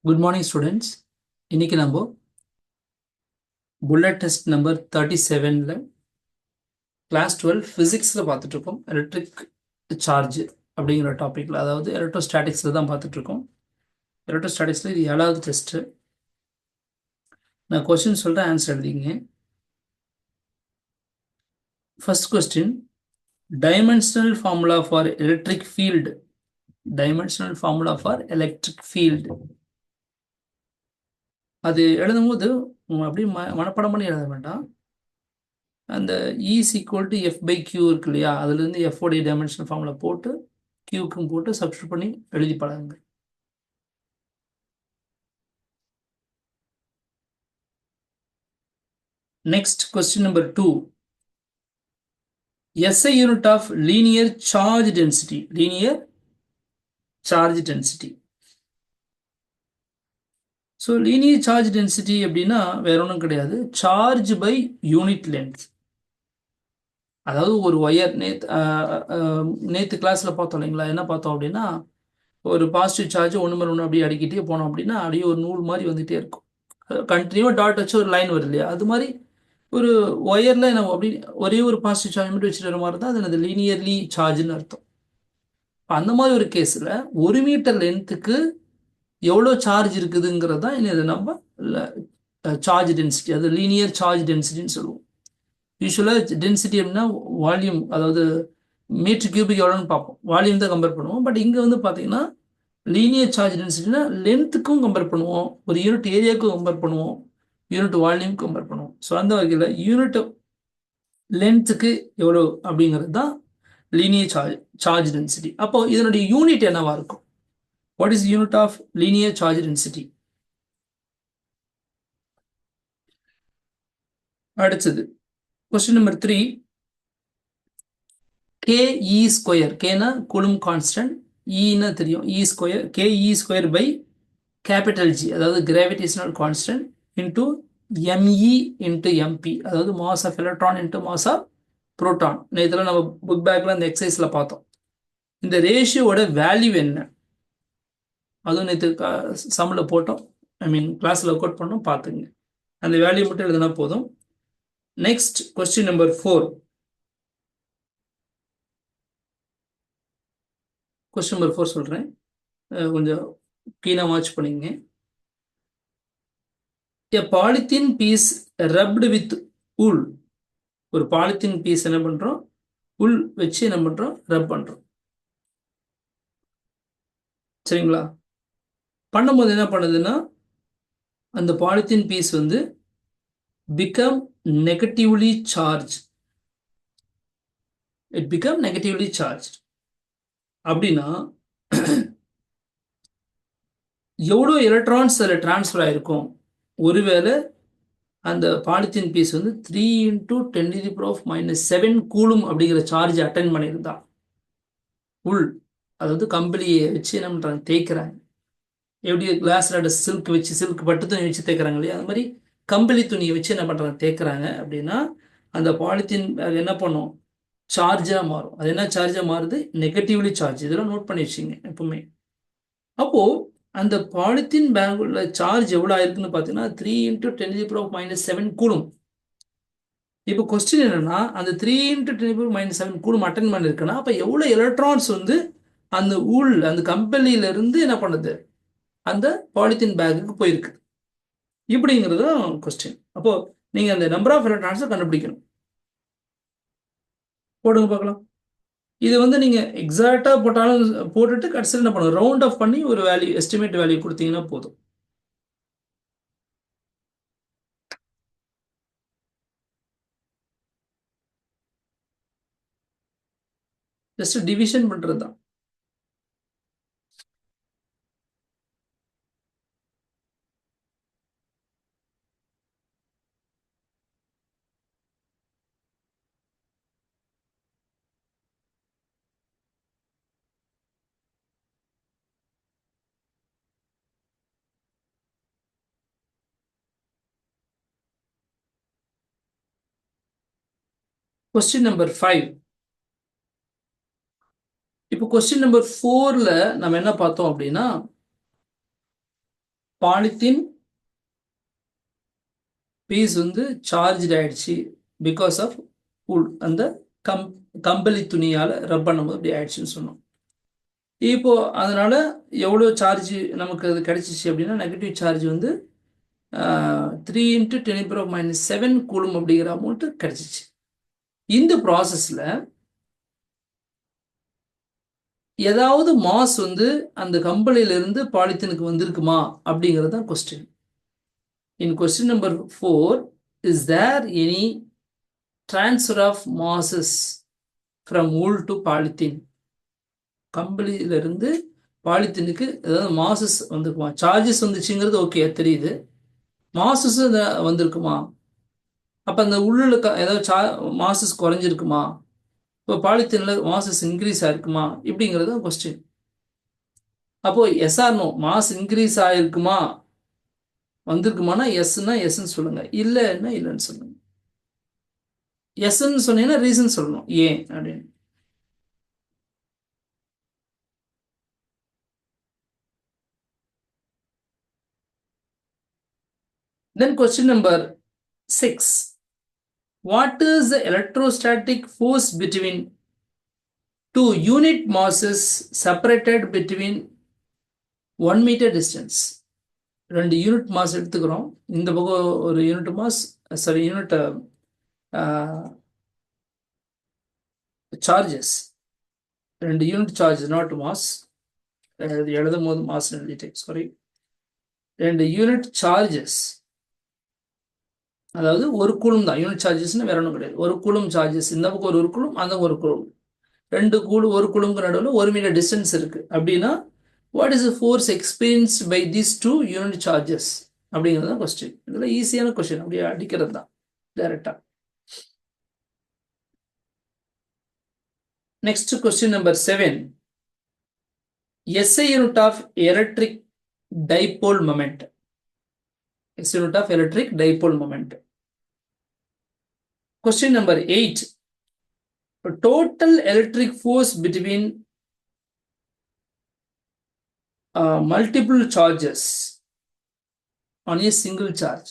Good morning students. இன்னைக்கு நம்ம bullet test number 37ல class 12 ஃபிசிக்ஸில் பார்த்துட்டு இருக்கோம். எலக்ட்ரிக் சார்ஜ் அப்படிங்கிற டாப்பிக்கில், அதாவது எலக்ட்ரோஸ்டாட்டிக்ஸில் தான் பார்த்துட்டு இருக்கோம். எலக்ட்ரோஸ்டாட்டிக்ஸில் இது 7வது டெஸ்ட்டு. நான் கொஸ்டின் சொல்கிறேன், ஆன்சர் எழுதிங்க. First question, dimensional formula for electric field. Dimensional formula for electric field அது எழுதும்போது அப்படி மனப்பாடம் பண்ணி எழுத வேண்டாம். அந்த is equal to F by Q இருக்கு இல்லையா, அதுலேருந்து எஃப் உடைய டைமென்ஷனல் ஃபார்முலா போட்டு கியூக்கும் போட்டு சப்ஸ்டியூட் பண்ணி எழுதி பழகுங்க. Next question number 2. SI unit of linear charge density. Linear charge density. So linear charge density அப்படின்னா வேற ஒன்றும் கிடையாது, சார்ஜ் பை யூனிட் லென்த். அதாவது ஒரு ஒயர் நேற்று கிளாஸில் பார்த்தோம் இல்லைங்களா, என்ன பார்த்தோம் அப்படின்னா, ஒரு பாசிட்டிவ் சார்ஜ் ஒன்று மேலே ஒன்று அப்படியே அடிக்கிட்டே போனோம் அப்படின்னா அப்படியே ஒரு நூல் மாதிரி வந்துகிட்டே இருக்கும். கண்டினியூவாக டாட் வச்சு ஒரு லைன் வரும் இல்லையா, அது மாதிரி ஒரு ஒயரில் நம்ம அப்படி ஒரே ஒரு பாசிட்டிவ் சார்ஜ் மட்டும் வச்சுட்டு வர மாதிரி தான் அது எனது லீனியர்லி சார்ஜ்னு அர்த்தம். அந்த மாதிரி ஒரு கேஸில் 1 மீட்டர் லென்த்துக்கு எவ்வளோ சார்ஜ் இருக்குதுங்கிறது தான் இது நம்ம சார்ஜ் டென்சிட்டி, அது லீனியர் சார்ஜ் டென்சிட்டின்னு சொல்லுவோம். யூஸ்வலாக டென்சிட்டி அப்படின்னா வால்யூம், அதாவது மீட்டர் கியூபிக் எவ்வளோன்னு பார்ப்போம், வால்யூம் தான் கம்பேர் பண்ணுவோம். பட் இங்கே வந்து பார்த்தீங்கன்னா லீனியர் சார்ஜ் டென்சிட்டினா லென்த்துக்கும் கம்பேர் பண்ணுவோம், ஒரு யூனிட் ஏரியாவுக்கும் கம்பேர் பண்ணுவோம், யூனிட் வால்யூம் கம்பேர் பண்ணுவோம். ஸோ அந்த வகையில் யூனிட் லென்த்துக்கு எவ்வளோ அப்படிங்கிறது தான் லீனியர் சார்ஜ் டென்சிட்டி. அப்போ இதனுடைய யூனிட் என்னவா இருக்கும்? What is unit of linear charge density? அடுத்தது கொஸ்டின் நம்பர் 3. KE square. கேனா கூலும் கான்ஸ்டன்ட், ஈன்னு தெரியும், E square. KE square by capital G, அதாவது gravitational constant, into ME into MP, அதாவது mass of electron into mass of proton. இதெல்லாம் நம்ம book பேக்கில் அந்த எக்ஸசைஸில் பார்த்தோம். இந்த ரேஷியோட வேல்யூ என்ன, அதுவும் நேற்று சம்மில் போட்டோம், கிளாஸில் ஒர்க் அவுட் பண்ணோம், பார்த்துங்க. அந்த வேல்யூ மட்டும் எழுதுனா போதும். Next question number 4. Question number 4 சொல்கிறேன், கொஞ்சம் கீனாக வாட்ச் பண்ணிங்க. A polythene piece rubbed with wool. ஒரு பாலித்தீன் பீஸ் என்ன பண்றோம், உள் வச்சு என்ன பண்றோம், ரப் பண்றோம். சரிங்களா? பண்ணும்போது என்ன பண்ணுதுன்னா, அந்த பாலித்தீன் பீஸ் வந்து become negatively charged. It become negatively charged. அப்படின்னா எவ்வளோ எலக்ட்ரான்ஸ் அதில் டிரான்ஸ்ஃபர் ஆயிருக்கும்? ஒருவேளை அந்த பாலித்தீன் பீஸ் வந்து 3 × 10⁻⁷ கூலும் அப்படிங்கிற சார்ஜ் அட்டன் பண்ணியிருந்தா, உள், அதாவது கம்பளியை வச்சு என்ன பண்றாங்க, தேய்க்கிறாங்க. எப்படி கிளாஸ்ல சில்க் வச்சு, சில்க் பட்டு துணி வச்சு தேய்க்கிறாங்க இல்லையா, அது மாதிரி கம்பளி துணியை வச்சு என்ன பண்றாங்க, தேய்க்கிறாங்க. அப்படின்னா அந்த பாலித்தீன் என்ன பண்ணும், சார்ஜா மாறும். அது என்ன சார்ஜா மாறுது, நெகட்டிவ்லி சார்ஜ். இதெல்லாம் நோட் பண்ணி வச்சுங்க எப்பவுமே. அப்போ அந்த பாலித்தீன் பேக் உள்ள சார்ஜ் எவ்வளவு ஆயிருக்குன்னு பாத்தீங்கன்னா 3 × 10⁻⁷ கூலும். இப்போ கொஸ்டின் என்னன்னா, அந்த 3 × 10⁻⁷ கூலும் அட்டன் பண்ணிருக்குன்னா அப்ப எவ்வளவு எலக்ட்ரான்ஸ் வந்து அந்த ஊல், அந்த கம்பெனில இருந்து என்ன பண்ணுது, அந்த பாலித்தீன் பேக்குக்கு போயிருக்கு. இப்படிங்கிறது கொஸ்டின். அப்போ நீங்க அந்த நம்பர் ஆஃப் எலக்ட்ரான்ஸை கண்டுபிடிக்கணும். போடுங்க பார்க்கலாம். இது வந்து நீங்க எக்ஸாக்டா போட்டாலும் போட்டுட்டு கடைசியில் என்ன பண்ணுங்க, ரவுண்ட் ஆஃப் பண்ணி ஒரு வேல்யூ, எஸ்டிமேட் வேல்யூ கொடுத்தீங்கன்னா போதும். ஜஸ்ட் டிவிஷன் பண்றது தான். Question number 5. இப்போ கொஸ்டின் நம்பர் 4ல நம்ம என்ன பார்த்தோம் அப்படின்னா, பாலித்தீன் பீஸ் வந்து சார்ஜ் ஆயிடுச்சு பிகாஸ் ஆஃப் அந்த கம்பளி துணியால் ரப் பண்ணும்போது அப்படி ஆயிடுச்சுன்னு சொன்னோம். இப்போ அதனால எவ்வளோ சார்ஜ் நமக்கு அது கிடைச்சிச்சு அப்படின்னா நெகட்டிவ் சார்ஜ் வந்து 3 × 10⁻⁻7 கூலும் அப்படிங்கிற அமௌண்ட் கிடைச்சிச்சு. இந்த ப்ராசஸில் ஏதாவது மாஸ் வந்து அந்த கம்பளியிலிருந்து பாலித்தீனுக்கு வந்திருக்குமா அப்படிங்கிறது தான் question. In question number 4, is there any transfer of masses from wool to polythene? கம்பளியிலிருந்து பாலித்தீனுக்கு ஏதாவது மாசஸ் வந்துருக்குமா? சார்ஜஸ் வந்துச்சுங்கிறது ஓகே தெரியுது, மாசஸ் வந்திருக்குமா? அப்போ அந்த உள்ளுல ஏதாவது மாசஸ் குறைஞ்சிருக்குமா? இப்போ பாலித்தீனில் மாசஸ் இன்க்ரீஸ் ஆயிருக்குமா? இப்படிங்கிறது தான் கொஸ்டின். அப்போ yes or no, mass increase ஆயிருக்குமா வந்திருக்குமானா எஸ்ன்னா எஸ்ன்னு சொல்லுங்க, இல்லைன்னா இல்லைன்னு சொல்லுங்க. எஸ்ன்னு சொன்னீங்கன்னா ரீசன் சொல்லணும் ஏன் அப்படின்னு. Then question number 6. What is the electrostatic force between two unit masses separated between 1 meter distance? 2 unit mass எடுத்துக்கிறோம், இந்த பக்கம் ஒரு unit mass, sorry unit charges, 2 unit charge not mass, எழுதும் போது மாஸ் எழுதிட்டேன் சாரி. 2 யூனிட் சார்ஜஸ், அதாவது ஒரு coulomb தான் யூனிட் சார்ஜஸ்ன்னு வேற ஒன்றும் கிடையாது. ஒரு கூலும் சார்ஜஸ், இந்த பக்கம் ஒரு கூலும் அந்த ஒரு கூலும், 2 கூலும் ஒரு கூலுக்கு நடுவில் 1 மீட்டர் டிஸ்டன்ஸ் இருக்கு அப்படின்னா what is the force experienced by these 2 unit charges அப்படிங்கிறது தான் கொஸ்டின். இதில் ஈஸியான கொஸ்டின், அப்படியே அடிக்கிறது தான் டைரக்டா. Next question number 7. SI unit of electric dipole moment. SI unit of electric dipole moment. Question number 8. Total electric force between multiple charges on a single charge.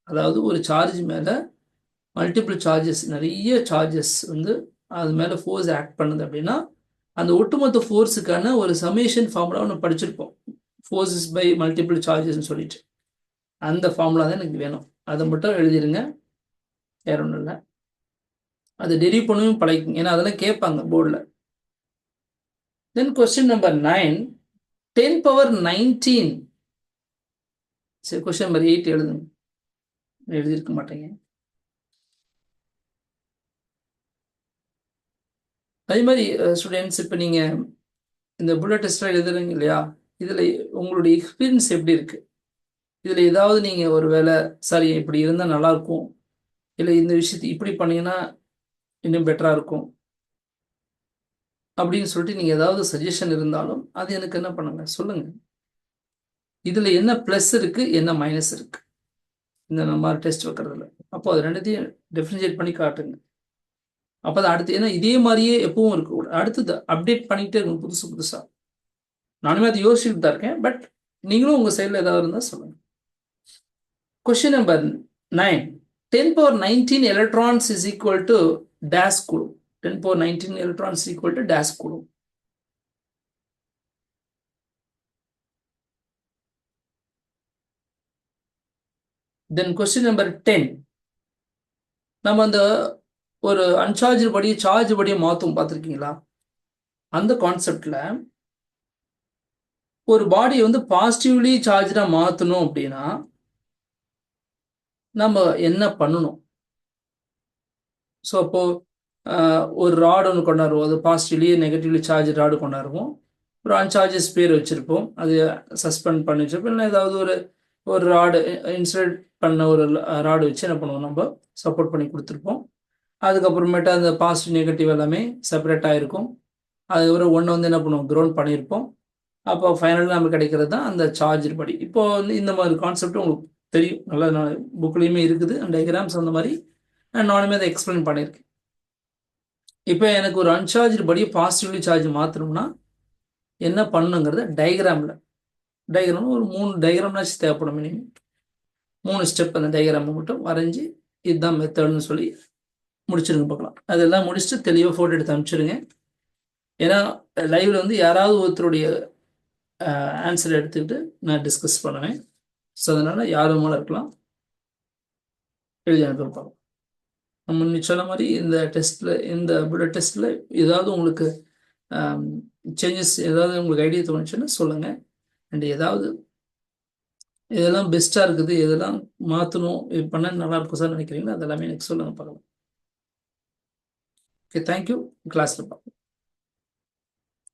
அதாவது ஒரு சார்ஜ் மேல மல்டிபிள் சார்ஜஸ், நிறைய charges வந்து அது மேல force act பண்ணுது அப்படின்னா அந்த ஒட்டுமொத்த ஃபோர்ஸுக்கான ஒரு சமேஷன் ஃபார்முலா ஒன்று படிச்சிருப்போம், ஃபோர்ஸஸ் பை மல்டிபிள் சார்ஜஸ்ன்னு சொல்லிட்டு. அந்த ஃபார்முலா தான் எனக்கு வேணும், அதை மட்டும் எழுதிருங்க, வேற ஒன்றும் இல்லை. அது டெரிவ் பண்ணவும் பழகிங்க, ஏன்னா அதெல்லாம் கேட்பாங்க போர்டில். Then question number 9. 10⁻19. சரி, கொஸ்டின் நம்பர் 8 எழுதுங்க, எழுதியிருக்க மாட்டேங்க. அதே மாதிரி ஸ்டூடெண்ட்ஸ், இப்போ நீங்கள் இந்த புல்லட் டெஸ்ட்லாம் எழுதுறீங்க இல்லையா, இதில் உங்களுடைய எக்ஸ்பீரியன்ஸ் எப்படி இருக்குது? இதில் ஏதாவது நீங்கள் ஒரு வேலை சரி இப்படி இருந்தால் நல்லாயிருக்கும், இல்லை இந்த விஷயத்தை இப்படி பண்ணிங்கன்னா இன்னும் பெட்டராக இருக்கும் அப்படின்னு சொல்லிட்டு நீங்கள் ஏதாவது சஜஷன் இருந்தாலும் அது எனக்கு என்ன பண்ணுங்க சொல்லுங்கள். இதில் என்ன ப்ளஸ் இருக்குது, என்ன மைனஸ் இருக்குது இந்த நம்ம டெஸ்ட் வைக்கிறதுல, அப்போ அது ரெண்டுத்தையும் டிஃப்ரென்ஷியேட் பண்ணி காட்டுங்க. அப்போ தான் அடுத்து, ஏன்னா இதே மாதிரியே எப்பவும் இருக்கக்கூடாது, அடுத்தது அப்டேட் பண்ணிக்கிட்டே இருக்கணும் புதுசு புதுசாக. நானுமே அதை யோசிச்சுட்டு தான் இருக்கேன், பட் நீங்களும் உங்கள் சைடில் ஏதாவது இருந்தால் சொல்லுங்கள். Question number 9. 10⁻19 electrons is equal to dash coulomb. 10⁻19 electrons is equal to dash coulomb. Then question number 10. நம்ம அந்த ஒரு அன்சார்ஜ் படி சார்ஜ் படி மாற்றும் பார்த்துருக்கீங்களா? அந்த கான்செப்ட்ல ஒரு பாடி வந்து பாசிட்டிவ்லி சார்ஜாக மாற்றணும் அப்படின்னா நம்ம என்ன பண்ணணும்? ஸோ அப்போ ஒரு ராடு ஒன்று கொண்டாடுவோம், அது பாசிட்டிவ்லி நெகட்டிவ்லி சார்ஜ் ராடு கொண்டாடுவோம், ஒரு அன்சார்ஜஸ் பேர் வச்சுருப்போம், அது சஸ்பெண்ட் பண்ணி வச்சுருப்போம், இல்லை ஏதாவது ஒரு ராடு இன்சுலேட் பண்ண ஒரு ராடு வச்சு என்ன பண்ணுவோம், நம்ம சப்போர்ட் பண்ணி கொடுத்துருப்போம். அதுக்கப்புறமேட்டு அந்த பாசிட்டிவ் நெகட்டிவ் எல்லாமே செப்பரேட் ஆகிருக்கும். அதுக்கப்புறம் ஒன்று வந்து என்ன பண்ணுவோம், கிரவுண்ட் பண்ணியிருப்போம். அப்போ ஃபைனலாக நமக்கு கிடைக்கிறது தான் அந்த சார்ஜ் படி. இப்போ வந்து இந்த மாதிரி கான்செப்ட் உங்களுக்கு தெரியும், நல்லா புக்லேயுமே இருக்குது, டயக்ராம்ஸ் அந்த மாதிரி நானுமே அதை எக்ஸ்பிளைன் பண்ணியிருக்கேன். இப்போ எனக்கு ஒரு அன்சார்ஜ் படியை பாசிட்டிவ்லி சார்ஜ் மாற்றணும்னா என்ன பண்ணணுங்கிறத டயக்ராமில் டயக்ராம் ஒரு 3 டயக்ராம்னாச்சும் தேவைப்படும் மினிமம். 3 ஸ்டெப் அந்த டயக்ராமை மட்டும் வரைஞ்சி இதுதான் மெத்தட்னு சொல்லி முடிச்சிருங்க பார்க்கலாம். அதெல்லாம் முடிச்சுட்டு தெளிவாக ஃபோட்டோ எடுத்து அனுப்பிச்சிடுங்க. ஏன்னா லைவ்ல வந்து யாராவது ஒருத்தருடைய ஆன்சர் எடுத்துக்கிட்டு நான் டிஸ்கஸ் பண்ணுவேன். ஸோ அதனால யாரும் இருக்கலாம், எழுதி அனுப்ப. நம்ம நீ சொன்ன மாதிரி இந்த டெஸ்ட்டில், இந்த புல்லட் டெஸ்ட்டில் ஏதாவது உங்களுக்கு சேஞ்சஸ், ஏதாவது உங்களுக்கு ஐடியா தோணுச்சுன்னா சொல்லுங்கள். அண்ட் ஏதாவது இதெல்லாம் பெஸ்ட்டாக இருக்குது, இதெல்லாம் மாற்றணும், இது பண்ண நல்லா இருக்கும் சார் நினைக்கிறீங்களா, அதெல்லாமே எனக்கு சொல்லுங்கள் பார்க்கலாம். Okay, thank you. கிளாஸில் பார்க்கலாம்.